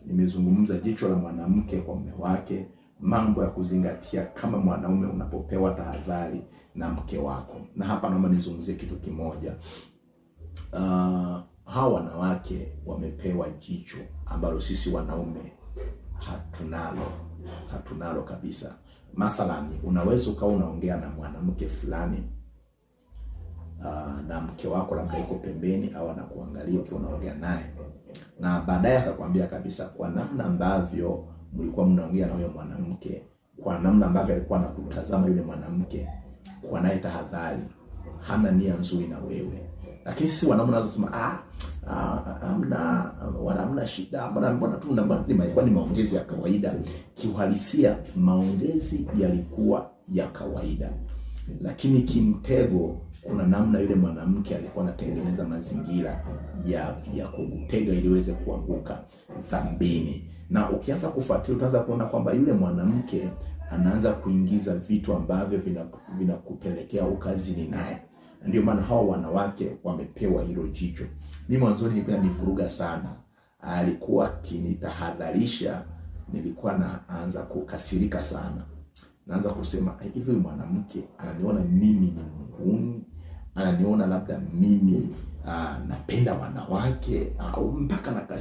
Nimezungumza jicho la mwanamke kwa mume wake, mambo ya kuzingatia kama mwanaume unapopewa tahadhari na mke wako. Na hapa naomba nizungumzie kitu kimoja. Hawa wanawake wamepewa jicho ambalo sisi wanaume hatunalo kabisa. Mathalani, unaweza ukawa unaongea na mwanamke fulani na mke wako labda yuko pembeni au anakuangalia ukiwa unaongea naye, na baadaye akakwambia kabisa kwa namna ambavyo mlikuwa mnaongea na huyo mwanamke, kwa namna ambavyo alikuwa anakutazama yule mwanamke, kwa naye tahadhari, hana nia nzuri na wewe. Lakini sisi wanaume tunaweza kusema hamna shida, mbona ni maongezi ya kawaida. Kiuhalisia maongezi yalikuwa ya kawaida, lakini kimtego kuna namna yule mwanamke alikuwa anatengeneza mazingira ya kukutega ili uweze kuanguka dhambini. Na ukianza kufuatilia utaanza kuona kwamba yule mwanamke anaanza kuingiza vitu ambavyo vinakupelekea ukazini naye. Ndio maana hao wanawake wamepewa hilo jicho. Mimi mwanzoni nilikuwa nivuruga sana. Alikuwa akinitahadharisha, nilikuwa naanza kukasirika sana. Naanza kusema hivi, mwanamke ananiona mimi ni muhuni, ananiona labda mimi napenda wanawake, au mpaka nakasirika.